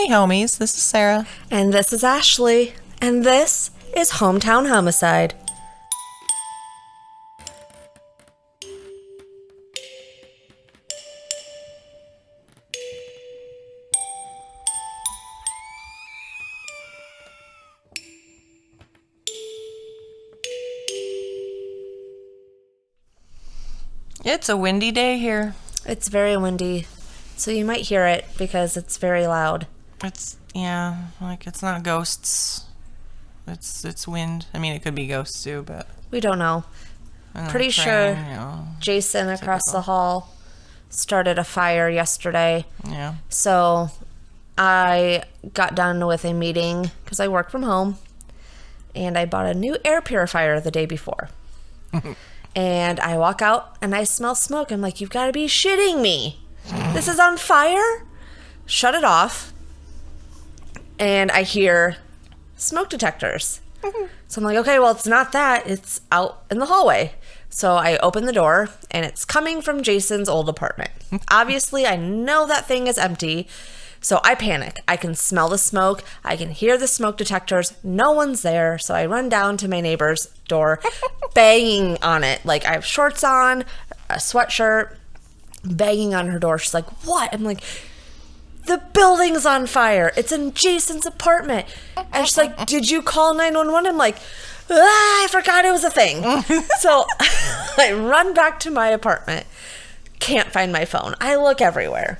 Hey homies, this is Sarah. And this is Ashley. And this is Hometown Homicide. It's a windy day here. It's very windy, so you might hear it because it's very loud. It's not ghosts. It's wind. I mean, it could be ghosts too, but We don't know. Pretty sure Jason across the hall started a fire yesterday. Yeah. So I got done with a meeting because I work from home, and I bought a new air purifier the day before. And I walk out and I smell smoke. I'm like, you've got to be shitting me. This is on fire? Shut it off. And I hear smoke detectors. So I'm like, okay, well, it's not that. It's out in the hallway. So I open the door and it's coming from Jason's old apartment. Obviously, I know that thing is empty. So I panic. I can smell the smoke. I can hear the smoke detectors. No one's there. So I run down to my neighbor's door, banging on it. Like, I have shorts on, a sweatshirt, banging on her door. She's like, what? I'm like, the building's on fire. It's in Jason's apartment. And she's like, did you call 911? I'm like, I forgot it was a thing. So I run back to my apartment. Can't find my phone. I look everywhere.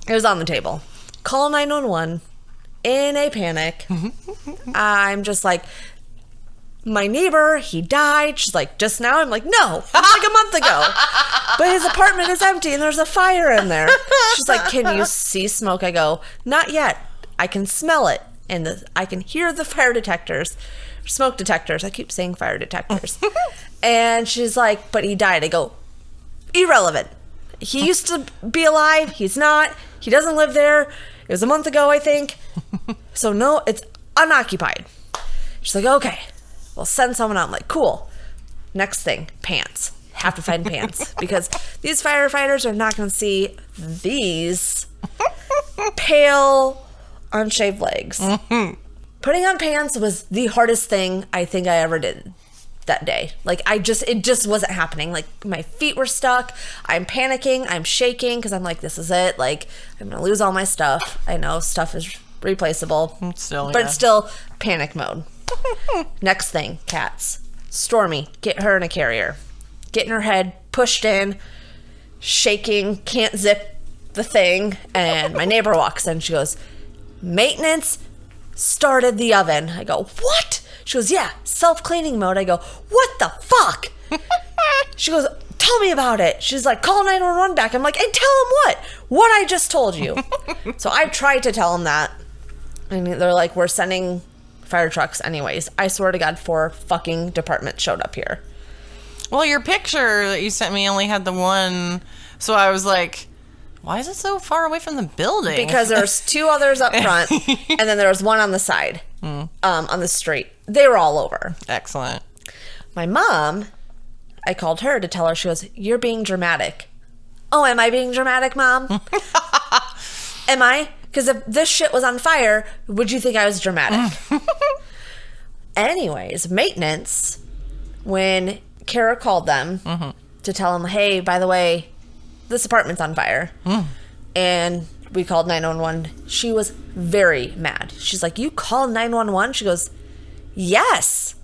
It was on the table. Call 911 in a panic. I'm just like, my neighbor, he died. She's like, just now? I'm like, no, it was like a month ago. But his apartment is empty and there's a fire in there. She's like, can you see smoke? I go, not yet. I can smell it. And I can hear the fire detectors, smoke detectors. I keep saying fire detectors. And she's like, but he died. I go, irrelevant. He used to be alive. He's not. He doesn't live there. It was a month ago, I think. So no, it's unoccupied. She's like, okay, we'll send someone out. I'm like, cool. Next thing, pants. Have to find pants because these firefighters are not going to see these pale, unshaved legs. Putting on pants was the hardest thing I think I ever did that day. Like, it just wasn't happening. Like, my feet were stuck. I'm panicking. I'm shaking because I'm like, this is it. Like, I'm going to lose all my stuff. I know stuff is replaceable, but it's still panic mode. Next thing, cats. Stormy, get her in a carrier. Getting her head pushed in, shaking, can't zip the thing. And my neighbor walks in. She goes, maintenance started the oven. I go, what? She goes, yeah, self-cleaning mode. I go, what the fuck? She goes, tell me about it. She's like, call 911 back. I'm like, and tell them what? What I just told you. So I tried to tell them that. And they're like, we're sending fire trucks anyways. I swear to God, 4 fucking departments showed up here. Well, your picture that you sent me only had the one. So I was like, why is it so far away from the building? Because there's 2 others up front, and then there was one on the side, on the street. They were all over. Excellent. My mom, I called her to tell her, she goes, you're being dramatic. Oh, am I being dramatic, Mom? Am I? Because if this shit was on fire, would you think I was dramatic? Anyways, maintenance, when Kara called them to tell them, hey, by the way, this apartment's on fire. And we called 911. She was very mad. She's like, you called 911? She goes, yes.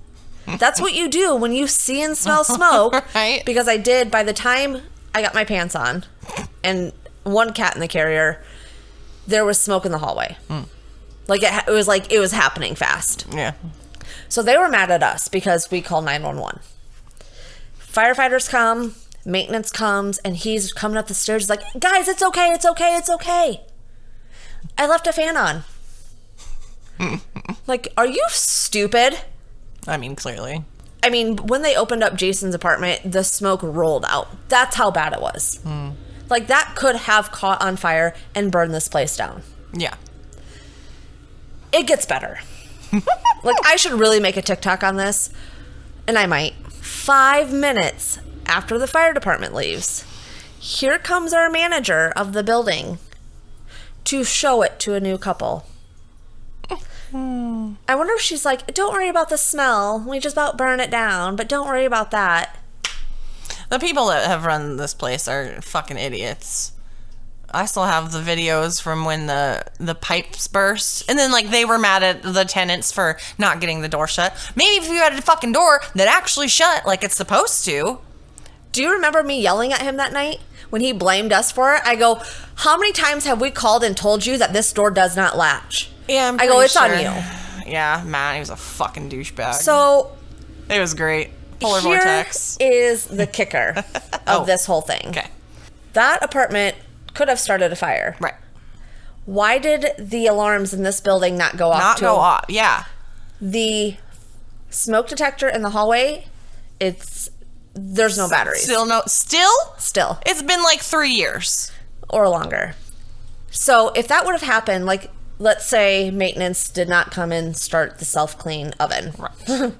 That's what you do when you see and smell smoke. Right. Because I did by the time I got my pants on and one cat in the carrier, there was smoke in the hallway. Like it was happening fast. Yeah. So they were mad at us because we called 911. Firefighters come, maintenance comes, and he's coming up the stairs like, guys, it's okay, it's okay, it's okay. I left a fan on. Like, are you stupid? I mean, clearly. I mean, when they opened up Jason's apartment, the smoke rolled out. That's how bad it was. Like, that could have caught on fire and burned this place down. Yeah. It gets better. Like, I should really make a TikTok on this, and I might. 5 minutes after the fire department leaves, here comes our manager of the building. to show it to a new couple. I wonder if she's like, don't worry about the smell. We just about burn it down, but don't worry about that. The people that have run this place are fucking idiots. I still have the videos from when the pipes burst. And then, like, they were mad at the tenants for not getting the door shut. Maybe if you had a fucking door that actually shut like it's supposed to. Do you remember me yelling at him that night when he blamed us for it? I go, how many times have we called and told you that this door does not latch? Yeah, I go, it's sure. on you. Yeah, man, he was a fucking douchebag. So it was great. Polar here vortex. is the kicker of this whole thing. Okay. That apartment could have started a fire. Right. Why did the alarms in this building not go off? Yeah. The smoke detector in the hallway, there's no batteries. Still? It's been like 3 years. Or longer. So if that would have happened, like, let's say maintenance did not come and start the self-clean oven. Right.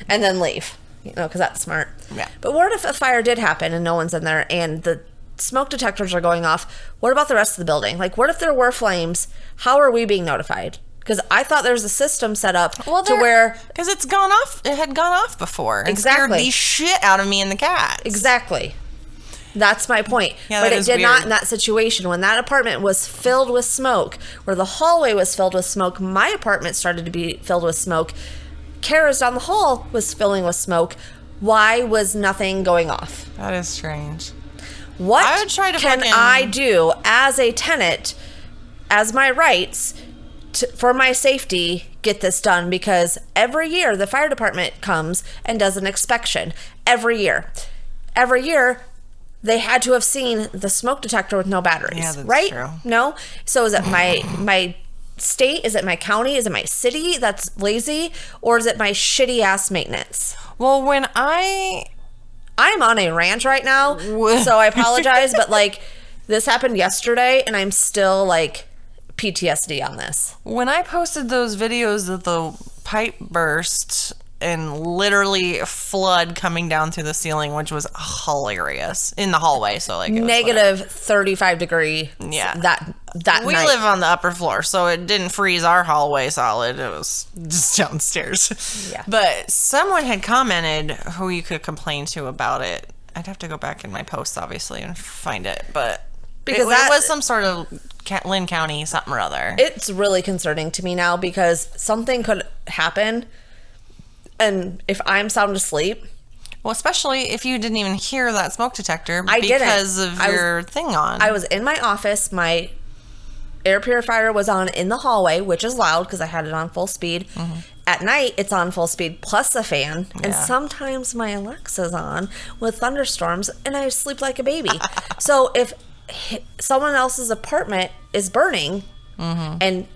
And then leave, because that's smart. Yeah. But what if a fire did happen and no one's in there and the smoke detectors are going off? What about the rest of the building? Like, what if there were flames? How are we being notified? Because I thought there was a system set up to where... Because it's gone off. It had gone off before. And exactly. scared the shit out of me and the cat. Exactly. That's my point. Yeah, but it did not in that situation. When that apartment was filled with smoke, where the hallway was filled with smoke, my apartment started to be filled with smoke. Kara's down the hall was filling with smoke. Why was nothing going off? That is strange. What I would try to can I do as a tenant, as my rights, for my safety, get this done? Because every year the fire department comes and does an inspection. Every year. They had to have seen the smoke detector with no batteries, yeah, that's right? True. No? So is it my state? Is it my county? Is it my city that's lazy? Or is it my shitty ass maintenance? Well, when I'm on a rant right now, so I apologize, but like this happened yesterday and I'm still like PTSD on this. When I posted those videos of the pipe burst and literally flood coming down through the ceiling, which was hilarious in the hallway. So like negative 35 degree. Yeah. That we night. live on the upper floor, so it didn't freeze our hallway solid. It was just downstairs. Yeah. But someone had commented who you could complain to about it. I'd have to go back in my posts, obviously, and find it. But because it was some sort of Lynn County something or other. It's really concerning to me now because something could happen. And if I'm sound asleep... Well, especially if you didn't even hear that smoke detector because of your thing on. I was in my office. My air purifier was on in the hallway, which is loud because I had it on full speed. Mm-hmm. At night, it's on full speed plus a fan. Yeah. And sometimes my Alexa's on with thunderstorms, and I sleep like a baby. So if someone else's apartment is burning, mm-hmm. and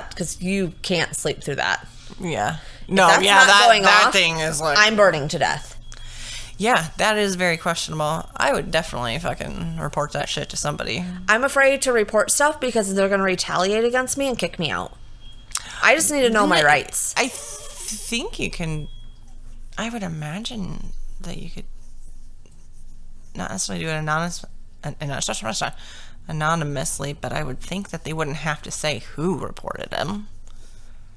because you can't sleep through that. Yeah. No, that thing is like... I'm burning to death. Yeah, that is very questionable. I would definitely fucking report that shit to somebody. I'm afraid to report stuff because they're going to retaliate against me and kick me out. I just need to know my rights. I think you can... I would imagine that you could not necessarily do it anonymously, but I would think that they wouldn't have to say who reported him.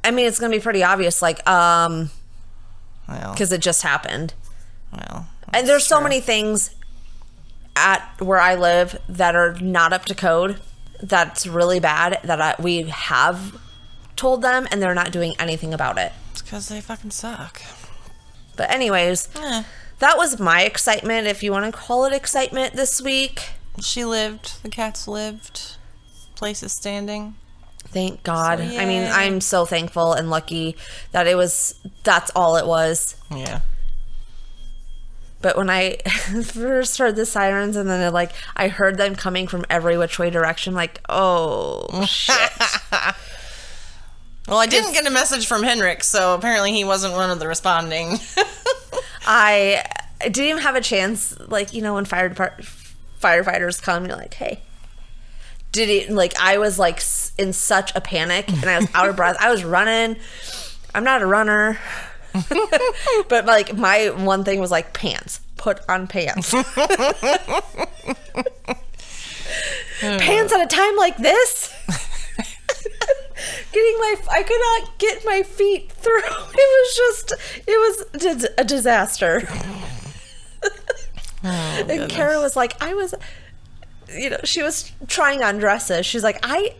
I mean, it's going to be pretty obvious, like, because it just happened. Well, and there's so many things at where I live that are not up to code. That's really bad that we have told them, and they're not doing anything about it. It's because they fucking suck. But anyways, that was my excitement, if you want to call it excitement, this week. She lived. The cats lived. Place is standing. Thank God. So, I mean, I'm so thankful and lucky that that's all it was. Yeah. But when I first heard the sirens and then I heard them coming from every which way direction, like, oh, shit. Well, I didn't get a message from Henrik, so apparently he wasn't one of the responding. I didn't even have a chance, when firefighters come, you're like, hey. I was in such a panic and I was out of breath. I was running. I'm not a runner. But my one thing was pants. Put on pants. pants at a time like this. I could not get my feet through. It was a disaster. And Kara was like, she was trying on dresses. She's like, I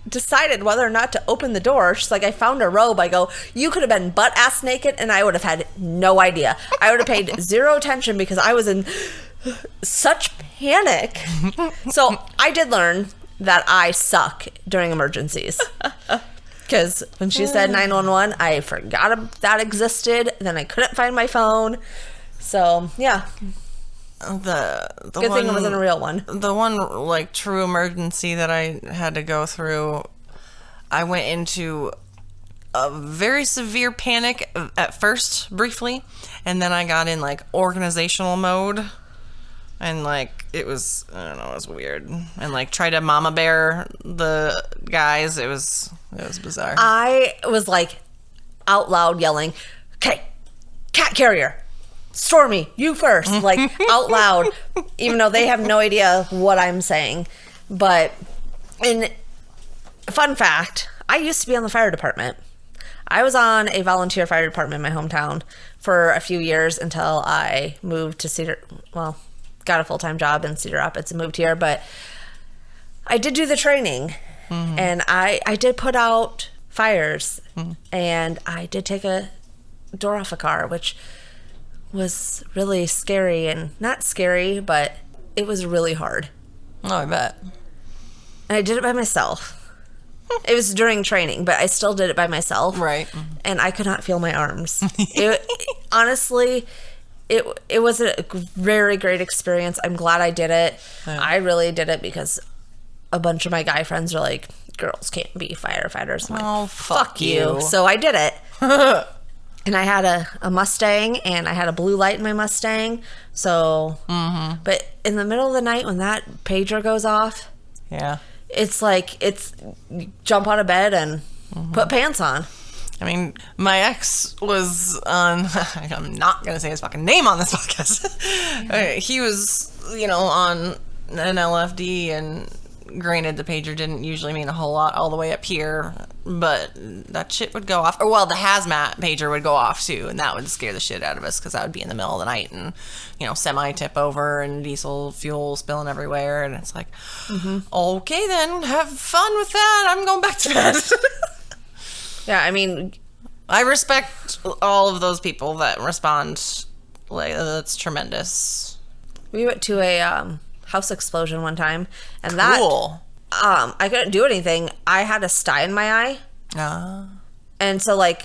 decided whether or not to open the door. She's like, I found a robe. I go, you could have been butt-ass naked and I would have had no idea. I would have paid zero attention because I was in such panic. So I did learn that I suck during emergencies. Because when she said 911, I forgot that existed. Then I couldn't find my phone. So, yeah. The Good thing it wasn't a real one. The one, like, true emergency that I had to go through, I went into a very severe panic at first, briefly, and then I got in, like, organizational mode, and, like, it was, I don't know, it was weird, and, like, tried to mama bear the guys. It was bizarre. I was, like, out loud yelling, okay, cat carrier, Stormy, you first, like, out loud, even though they have no idea what I'm saying. But, fun fact, I used to be on the fire department. I was on a volunteer fire department in my hometown for a few years until I moved to got a full-time job in Cedar Rapids and moved here. But I did do the training, and I did put out fires, and I did take a door off a car, which was really scary, and not scary, but it was really hard. Oh, I bet. And I did it by myself. It was during training, but I still did it by myself. Right. And I could not feel my arms. Honestly, it was a very great experience. I'm glad I did it. Yeah. I really did it because a bunch of my guy friends are like, girls can't be firefighters. I'm like, fuck you. So I did it. And I had a Mustang, and I had a blue light in my Mustang. So, but in the middle of the night when that pager goes off, yeah, it's like, you jump out of bed and put pants on. I mean, my ex was on, I'm not going to say his fucking name on this podcast. He was, on an LFD, and granted, the pager didn't usually mean a whole lot all the way up here, but that shit would go off. Or, well, the hazmat pager would go off, too, and that would scare the shit out of us, because that would be in the middle of the night, and, semi-tip over, and diesel fuel spilling everywhere, and it's like, okay, then, have fun with that. I'm going back to bed. Yeah, I mean, I respect all of those people that respond. Like, that's tremendous. We went to a house explosion one time, and that I couldn't do anything. I had a sty in my eye, and so, like,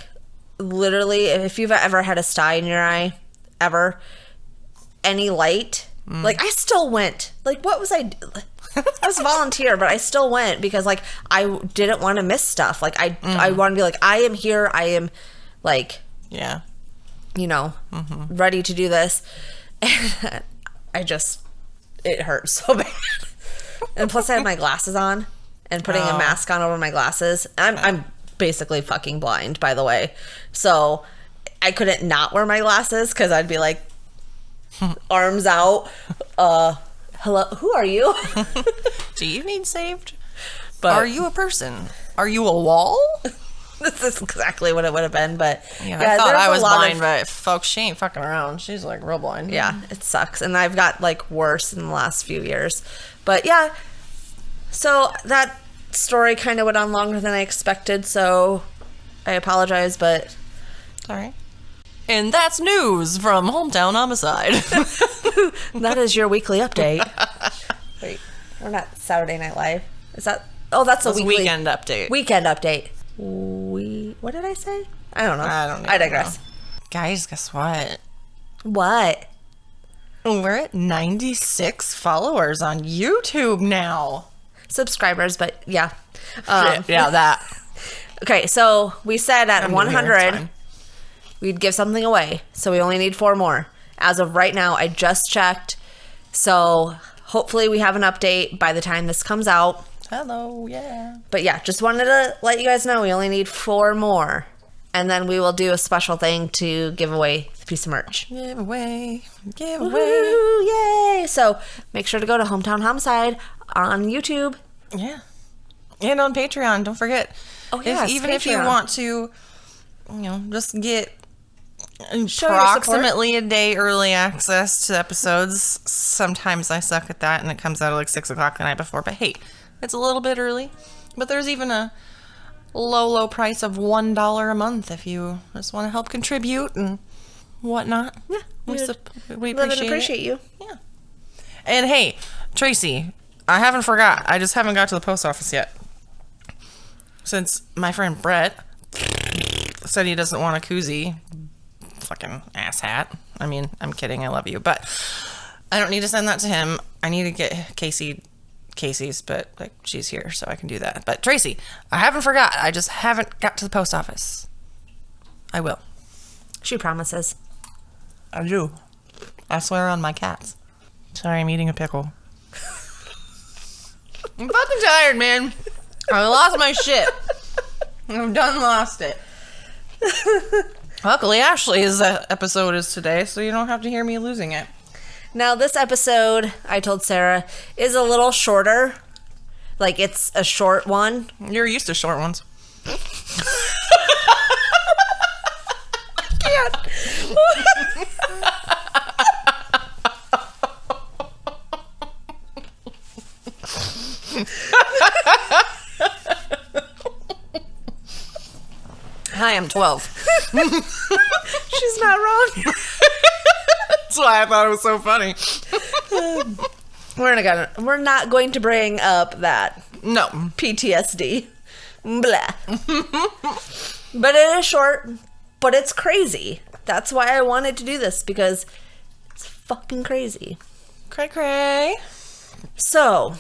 literally, if you've ever had a sty in your eye, ever, any light, like, I still went. Like, what was I? I was a volunteer, but I still went because, like, I didn't want to miss stuff. Like, I want to be like, I am here. I am, like, yeah, ready to do this. And it hurt so bad. And plus I had my glasses on, and putting a mask on over my glasses. I'm basically fucking blind, by the way. So I couldn't not wear my glasses because I'd be like, arms out. Hello, who are you? Do you need saved? But are you a person? Are you a wall? This is exactly what it would have been, but yeah, I thought I was blind, but folks, she ain't fucking around. She's like real blind. Yeah, it sucks, and I've got like worse in the last few years. But yeah, so that story kind of went on longer than I expected, so I apologize, but all right. And that's news from Hometown Homicide. That is your weekly update. Wait, we're not Saturday Night Live. Is that? Oh, that's a weekend update. Weekend update. What did I say? I don't know. I digress. Know. Guys, guess what? What? We're at 96 followers on YouTube now. Subscribers, but yeah. Yeah, that. Okay, so we said at 100, we'd give something away. So we only need 4 more. As of right now, I just checked. So hopefully we have an update by the time this comes out. Hello, yeah. But yeah, just wanted to let you guys know we only need 4 more. And then we will do a special thing to give away a piece of merch. Give away. Woo-hoo, yay! So make sure to go to Hometown Homicide on YouTube. Yeah. And on Patreon, don't forget. Oh, yes, Even if you Patreon. want to, just get Show your approximately a day early access to episodes. Sometimes I suck at that and it comes out at like 6 o'clock the night before. But hey, it's a little bit early. But there's even a low price of $1 a month if you just want to help contribute and whatnot. Yeah, we appreciate you. Yeah. And hey, Tracy, I haven't forgot. I just haven't got to the post office yet. Since my friend Brett said he doesn't want a koozie. Fucking asshat. I mean, I'm kidding. I love you. But I don't need to send that to him. I need to get Casey's, but like she's here, so I can do that. But Tracy, I haven't forgot. I just haven't got to the post office. I will. She promises. I do. I swear on my cats. Sorry, I'm eating a pickle. I'm fucking tired, man. I lost my shit. I've done lost it. Luckily, Ashley's episode is today, so you don't have to hear me losing it. Now, this episode, I told Sarah, is a little shorter. Like, it's a short one. You're used to short ones. Hi, I'm 12. She's not wrong. That's why I thought it was so funny. We're not going to bring up that No. PTSD. Blah. But it is short, but it's crazy. That's why I wanted to do this, because it's fucking crazy. Cray. So.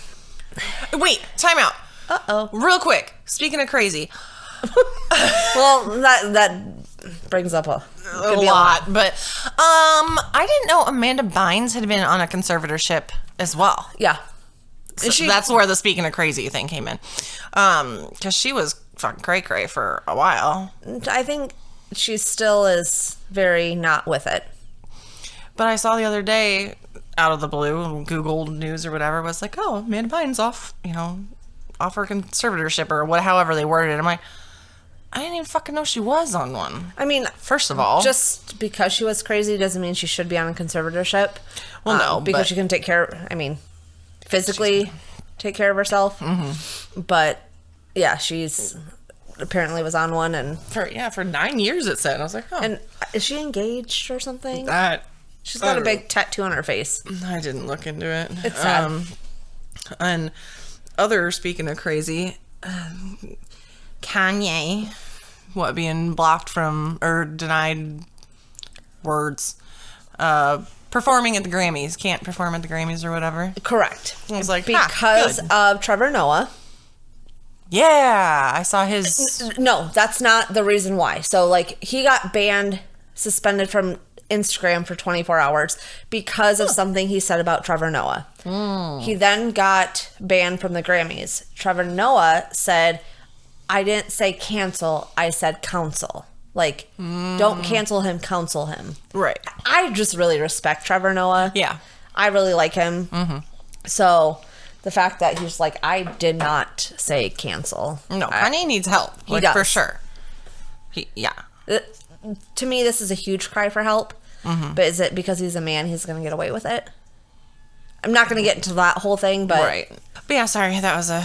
Wait, time out. Uh-oh. Real quick. Speaking of crazy. Well, that brings up a lot. But I didn't know Amanda Bynes had been on a conservatorship as well. Yeah. So that's where the speaking of crazy thing came in. Because she was fucking cray for a while. I think she still is very not with it. But I saw the other day, out of the blue, Google News or whatever, was like, oh, Amanda Bynes off her conservatorship or however they worded it. I'm like, I didn't even fucking know she was on one. I mean, first of all, just because she was crazy doesn't mean she should be on a conservatorship. Well, no, because she can take care. Physically take care of herself. Mm-hmm. But yeah, she's apparently was on one, and for 9 years it said. I was like, oh. And is she engaged or something? She's got a big tattoo on her face. I didn't look into it. It's sad. And speaking of crazy. Kanye, being blocked from or denied words, performing at the Grammys, can't perform at the Grammys or whatever. Correct. I was like, because of Trevor Noah. Yeah, I saw his. No, that's not the reason why. So, like, he got suspended from Instagram for 24 hours because of something he said about Trevor Noah. He then got banned from the Grammys. Trevor Noah said, I didn't say cancel, I said counsel. Like, don't cancel him, counsel him. Right. I just really respect Trevor Noah. Yeah. I really like him. Mm-hmm. So, the fact that he's like, I did not say cancel. No, Kanye needs help. He does. For sure. To me, this is a huge cry for help. Mm-hmm. But is it because he's a man, he's going to get away with it? I'm not going to get into that whole thing, but... Right. But yeah, sorry, that was a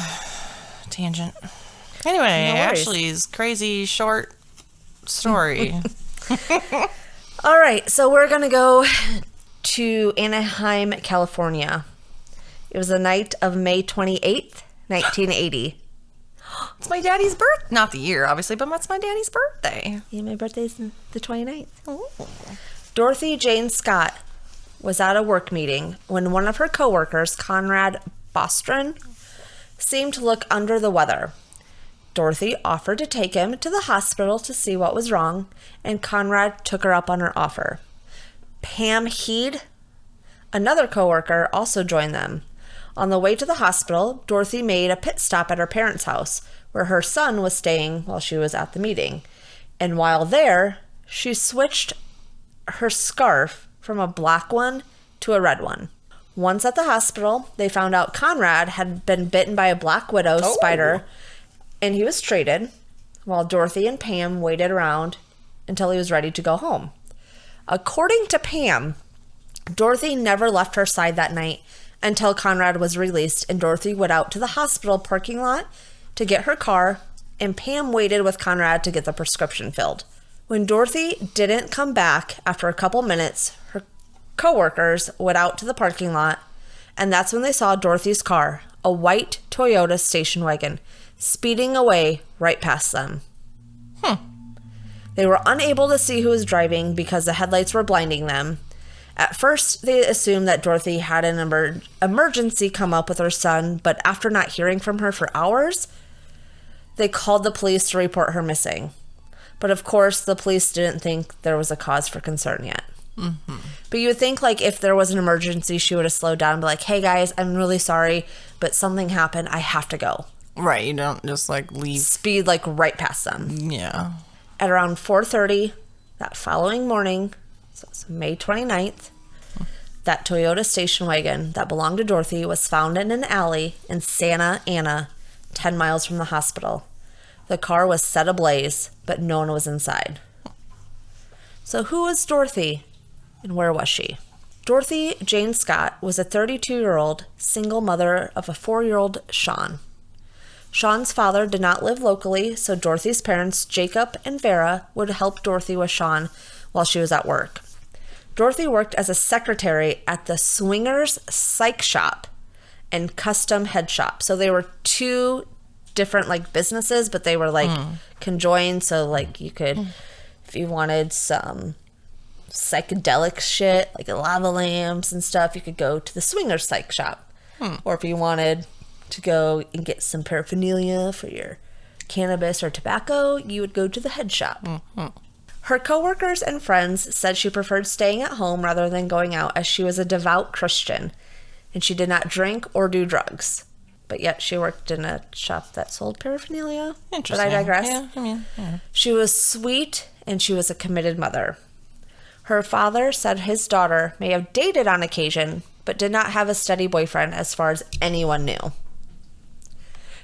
tangent. Anyway, No worries. Ashley's crazy short story. All right, so we're going to go to Anaheim, California. It was the night of May 28th, 1980. It's my daddy's birthday. Not the year, obviously, but it's my daddy's birthday. Yeah, my birthday's the 29th. Ooh. Dorothy Jane Scott was at a work meeting when one of her coworkers, Conrad Bostron, seemed to look under the weather. Dorothy offered to take him to the hospital to see what was wrong, and Conrad took her up on her offer. Pam Heed, another coworker, also joined them. On the way to the hospital, Dorothy made a pit stop at her parents' house, where her son was staying while she was at the meeting. And while there, she switched her scarf from a black one to a red one. Once at the hospital, they found out Conrad had been bitten by a black widow spider, and he was treated, while Dorothy and Pam waited around until he was ready to go home. According to Pam, Dorothy never left her side that night until Conrad was released, and Dorothy went out to the hospital parking lot to get her car, and Pam waited with Conrad to get the prescription filled. When Dorothy didn't come back after a couple minutes, her coworkers went out to the parking lot, and that's when they saw Dorothy's car, a white Toyota station wagon, speeding away right past them. They were unable to see who was driving because the headlights were blinding them. At first, they assumed that Dorothy had an emergency come up with her son, but after not hearing from her for hours, they called the police to report her missing. But of course, the police didn't think there was a cause for concern yet. Mm-hmm. But you would think, like, if there was an emergency, she would have slowed down and be like, hey guys, I'm really sorry, but something happened. I have to go. Right, you don't just, like, leave. Speed, like, right past them. Yeah. At around 4:30 that following morning, so it's May 29th, that Toyota station wagon that belonged to Dorothy was found in an alley in Santa Ana, 10 miles from the hospital. The car was set ablaze, but no one was inside. So who was Dorothy, and where was she? Dorothy Jane Scott was a 32-year-old single mother of a 4-year-old Sean. Sean's father did not live locally, so Dorothy's parents, Jacob and Vera, would help Dorothy with Sean while she was at work. Dorothy worked as a secretary at the Swingers Psych Shop and Custom Head Shop. So they were two different, like, businesses, but they were, like, conjoined. So, like, you could, if you wanted some psychedelic shit, like lava lamps and stuff, you could go to the Swingers Psych Shop. Or if you wanted to go and get some paraphernalia for your cannabis or tobacco, you would go to the head shop. Her coworkers and friends said she preferred staying at home rather than going out, as she was a devout Christian and she did not drink or do drugs. But yet she worked in a shop that sold paraphernalia. Interesting. But I digress. Yeah. She was sweet and she was a committed mother. Her father said his daughter may have dated on occasion, but did not have a steady boyfriend as far as anyone knew.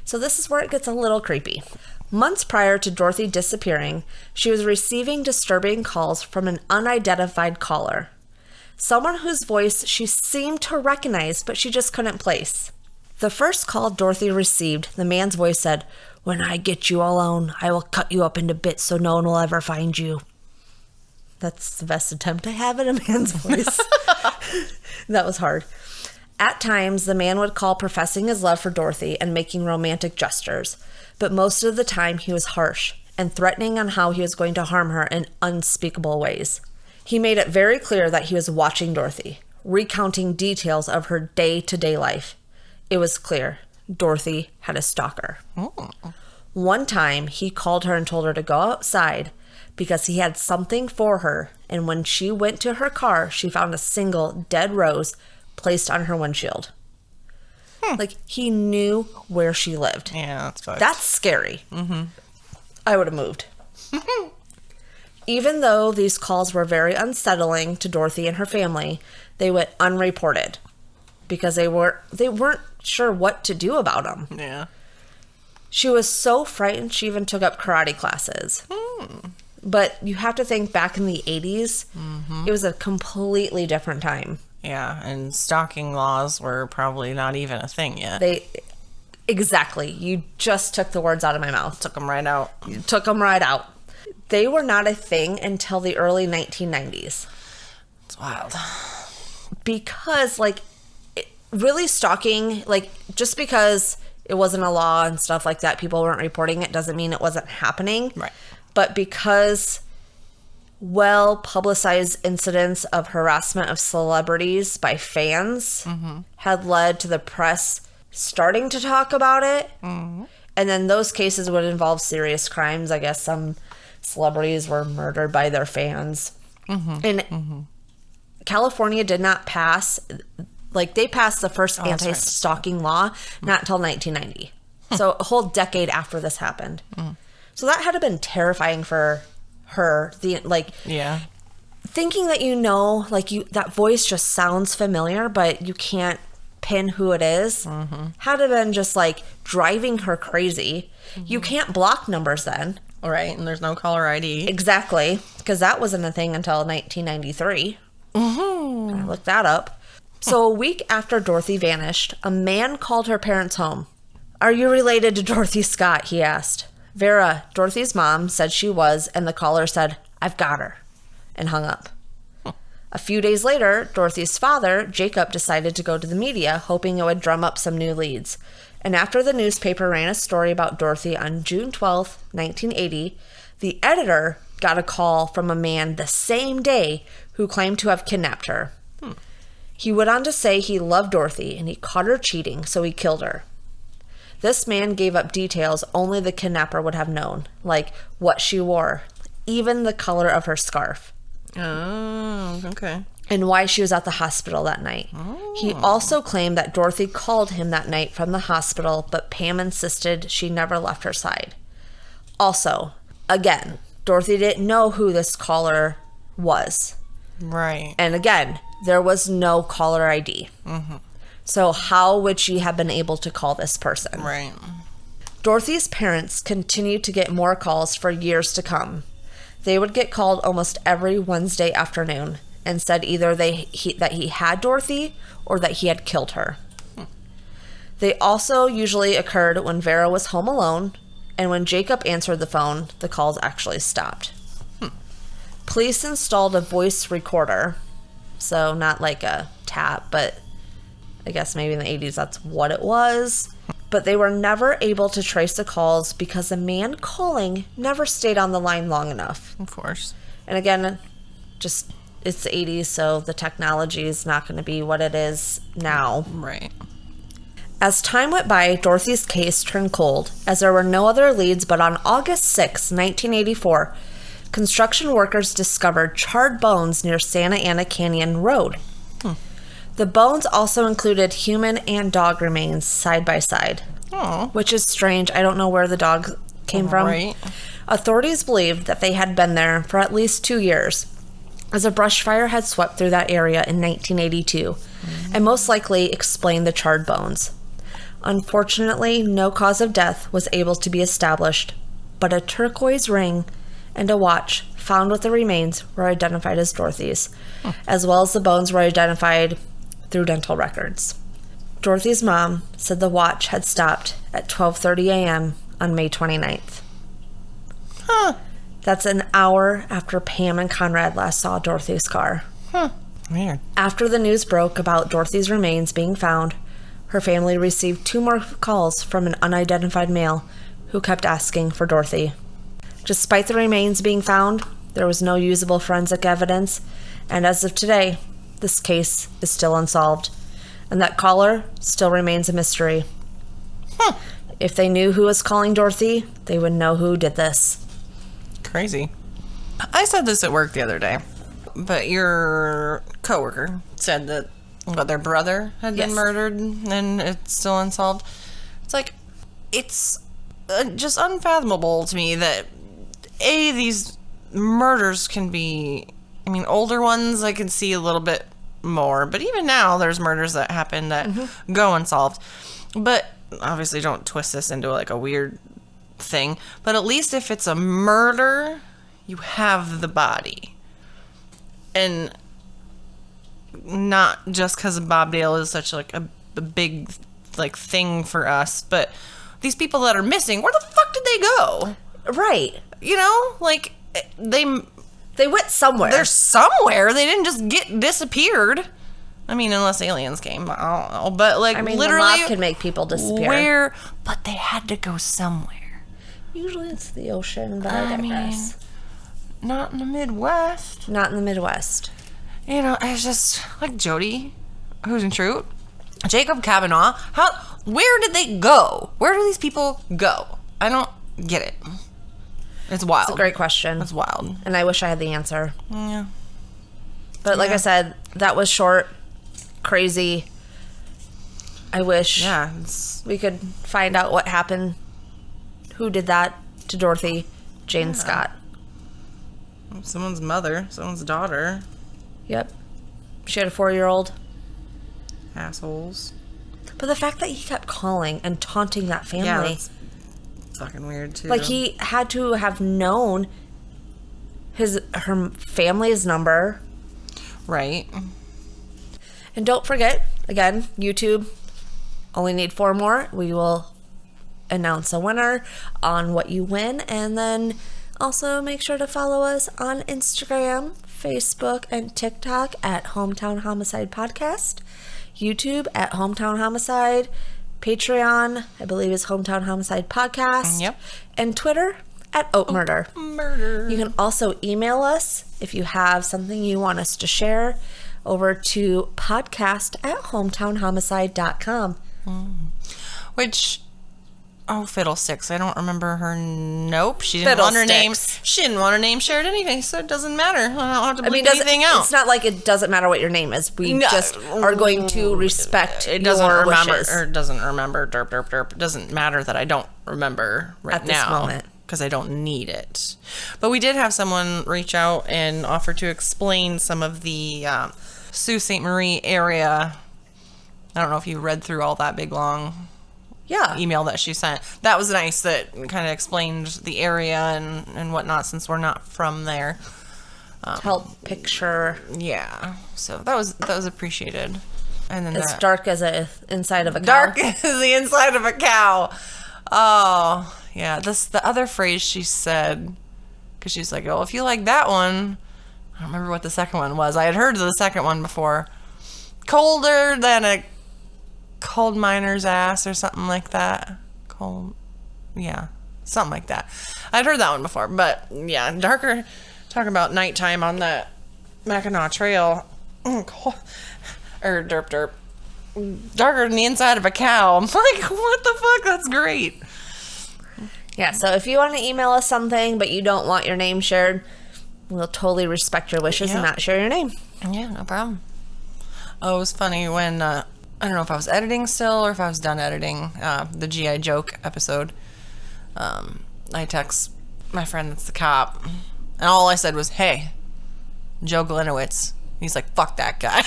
So this is where it gets a little creepy. Months prior to Dorothy disappearing, she was receiving disturbing calls from an unidentified caller. Someone whose voice she seemed to recognize, but she just couldn't place. The first call Dorothy received, the man's voice said, "When I get you alone, I will cut you up into bits so no one will ever find you." That's the best attempt I have at a man's voice. That was hard. At times, the man would call professing his love for Dorothy and making romantic gestures, but most of the time he was harsh and threatening on how he was going to harm her in unspeakable ways. He made it very clear that he was watching Dorothy, recounting details of her day-to-day life. It was clear Dorothy had a stalker. One time, he called her and told her to go outside because he had something for her, and when she went to her car, she found a single dead rose placed on her windshield. Like, he knew where she lived. Yeah, that's fucked. That's scary. I would have moved. Even though these calls were very unsettling to Dorothy and her family, they went unreported because they weren't sure what to do about them. Yeah. She was so frightened she even took up karate classes. But you have to think, back in the 80s, it was a completely different time. Yeah, and stalking laws were probably not even a thing yet. Exactly. You just took the words out of my mouth. Took them right out. You took them right out. They were not a thing until the early 1990s. It's wild. Because, like, really stalking, like, just because it wasn't a law and stuff like that, people weren't reporting it, doesn't mean it wasn't happening. Right. But because well-publicized incidents of harassment of celebrities by fans had led to the press starting to talk about it. And then those cases would involve serious crimes. I guess some celebrities were murdered by their fans. And California did not pass, like, they passed the first anti-stalking law not until 1990. So a whole decade after this happened. So that had to have been terrifying for her. thinking that like that voice just sounds familiar, but you can't pin who it is, had to been just like driving her crazy. You can't block numbers then. Right, and there's no caller ID. Exactly, because that wasn't a thing until 1993. I looked that up. So a week after Dorothy vanished, a man called her parents home. "Are you related to Dorothy Scott?" he asked. Vera, Dorothy's mom, said she was, and the caller said, "I've got her," and hung up. A few days later, Dorothy's father, Jacob, decided to go to the media, hoping it would drum up some new leads. And after the newspaper ran a story about Dorothy on June 12th, 1980, the editor got a call from a man the same day who claimed to have kidnapped her. He went on to say he loved Dorothy and he caught her cheating, so he killed her. This man gave up details only the kidnapper would have known, like what she wore, even the color of her scarf. Oh, okay. And why she was at the hospital that night. He also claimed that Dorothy called him that night from the hospital, but Pam insisted she never left her side. Also, again, Dorothy didn't know who this caller was. Right. And again, there was no caller ID. So how would she have been able to call this person? Right. Dorothy's parents continued to get more calls for years to come. They would get called almost every Wednesday afternoon and said either that he had Dorothy or that he had killed her. They also usually occurred when Vera was home alone, and when Jacob answered the phone, the calls actually stopped. Police installed a voice recorder, so not like a tap, but I guess maybe in the 80s that's what it was. But they were never able to trace the calls because the man calling never stayed on the line long enough. Of course. And again, just it's the 80s, so the technology is not going to be what it is now. Right. As time went by, Dorothy's case turned cold, as there were no other leads, but on August 6, 1984, construction workers discovered charred bones near Santa Ana Canyon Road. The bones also included human and dog remains side by side. Oh. Which is strange. I don't know where the dog came from. Right. Authorities believed that they had been there for at least 2 years, as a brush fire had swept through that area in 1982, and most likely explained the charred bones. Unfortunately, no cause of death was able to be established, but a turquoise ring and a watch found with the remains were identified as Dorothy's, as well as the bones were identified through dental records. Dorothy's mom said the watch had stopped at 12:30 a.m. on May 29th. That's an hour after Pam and Conrad last saw Dorothy's car. Weird. After the news broke about Dorothy's remains being found, her family received 2 more calls from an unidentified male who kept asking for Dorothy. Despite the remains being found, there was no usable forensic evidence, and as of today, this case is still unsolved, and that caller still remains a mystery. If they knew who was calling Dorothy, they would know who did this. Crazy. I said this at work the other day, but your coworker said that their brother had been murdered and it's still unsolved. It's like, it's just unfathomable to me that these murders can be, I mean, older ones I can see a little bit more, but even now there's murders that happen that go unsolved. But obviously don't twist this into like a weird thing, but at least if it's a murder, you have the body. And not just because Bob Dale is such like a big like thing for us, but these people that are missing, where the fuck did they go? Right. You know, like they went somewhere. They're somewhere. They didn't just get disappeared. I mean, unless aliens came, I don't know. But like, I mean, literally, the mob can make people disappear. Where? But they had to go somewhere. Usually it's the ocean, but I digress. Mean, not in the Midwest. Not in the Midwest. You know, it's just like Jody, who's in truth, Jacob Kavanaugh. Where did they go? Where do these people go? I don't get it. It's wild. It's a great question. It's wild. And I wish I had the answer. Yeah. But like I said, that was short, crazy. I wish we could find out what happened. Who did that to Dorothy Jane Scott? Someone's mother, someone's daughter. Yep. She had a 4-year-old. Assholes. But the fact that he kept calling and taunting that family. Yeah, that's fucking weird, too. Like, he had to have known her family's number. Right. And don't forget, again, YouTube, only need 4 more. We will announce a winner on what you win. And then also make sure to follow us on Instagram, Facebook, and TikTok at Hometown Homicide Podcast. YouTube at Hometown Homicide. Patreon, I believe, is Hometown Homicide Podcast. Yep. And Twitter at Oat Murder. Murder. You can also email us if you have something you want us to share over to podcast@hometownhomicide.com. Which, oh, fiddlesticks. I don't remember her. Nope. She didn't want her name. She didn't want her name shared anything, so it doesn't matter. I don't have to bleep anything out. It's not like it doesn't matter what your name is. We just are going to respect it. Doesn't your remember wishes. or doesn't remember. Derp derp derp. It doesn't matter that I don't remember right at this now moment because I don't need it. But we did have someone reach out and offer to explain some of the Sault Ste. Marie area. I don't know if you read through all that big long email that she sent. That was nice. That kind of explained the area and whatnot, since we're not from there. help picture. Yeah, so that was appreciated. And then It's dark as the inside of a cow. dark as the inside of a cow. Oh yeah, the other phrase she said, because she's like, oh, if you like that one, I don't remember what the second one was. I had heard of the second one before. Colder than a cold miner's ass or something like that. Yeah, something like that. I'd heard that one before, but yeah, darker. Talking about nighttime on that Mackinac Trail, or derp derp, darker than the inside of a cow. I'm like, what the fuck? That's great. Yeah, so if you want to email us something but you don't want your name shared, we'll totally respect your wishes and not share your name. Yeah, no problem. Oh, it was funny when, I don't know if I was editing still or if I was done editing the G.I. Joke episode. I text my friend that's the cop, and all I said was, hey, Joe Glenowitz. He's like, fuck that guy.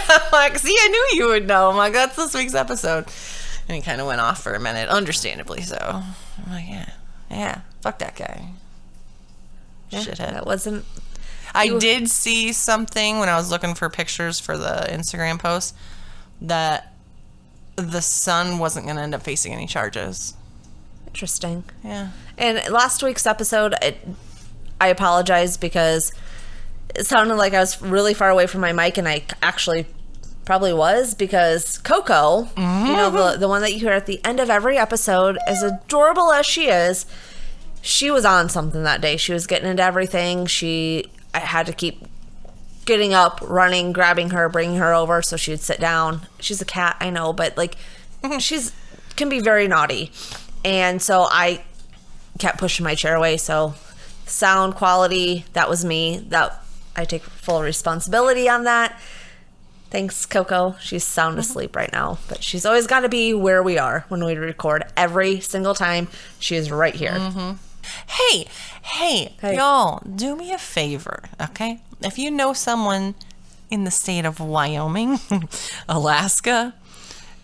I'm like, see, I knew you would know. I'm like, that's this week's episode. And he kind of went off for a minute, understandably so. I'm like, yeah, fuck that guy. Yeah, Shithead. that wasn't... I did see something when I was looking for pictures for the Instagram post that the son wasn't going to end up facing any charges. Interesting. Yeah. And last week's episode, I apologize because it sounded like I was really far away from my mic, and I actually probably was, because Coco, you know, the one that you hear at the end of every episode, as adorable as she is, she was on something that day. She was getting into everything. I had to keep getting up, running, grabbing her, bringing her over so she would sit down. She's a cat, I know, but like can be very naughty. And so I kept pushing my chair away. So sound quality, that was me. That I take full responsibility on that. Thanks, Coco. She's sound asleep right now, but she's always got to be where we are when we record. Every single time, she is right here. Hey, y'all, do me a favor, okay? If you know someone in the state of Wyoming, Alaska,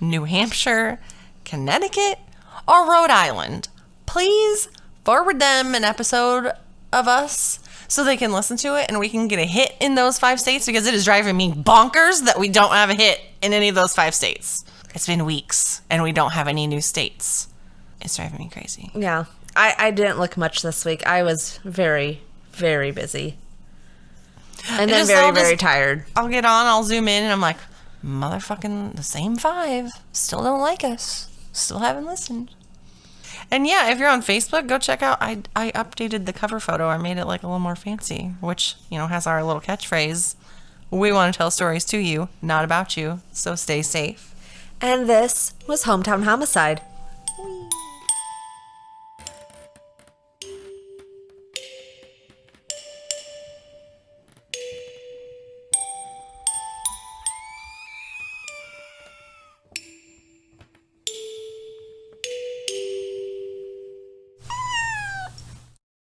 New Hampshire, Connecticut, or Rhode Island, please forward them an episode of us so they can listen to it and we can get a hit in those 5 states, because it is driving me bonkers that we don't have a hit in any of those 5 states. It's been weeks and we don't have any new states. It's driving me crazy. Yeah. I didn't look much this week. I was very, very busy. And then very tired. I'll get on, I'll zoom in, and I'm like, motherfucking the same 5. Still don't like us. Still haven't listened. And yeah, if you're on Facebook, go check out, I updated the cover photo. I made it like a little more fancy, which, you know, has our little catchphrase. We want to tell stories to you, not about you, so stay safe. And this was Hometown Homicide.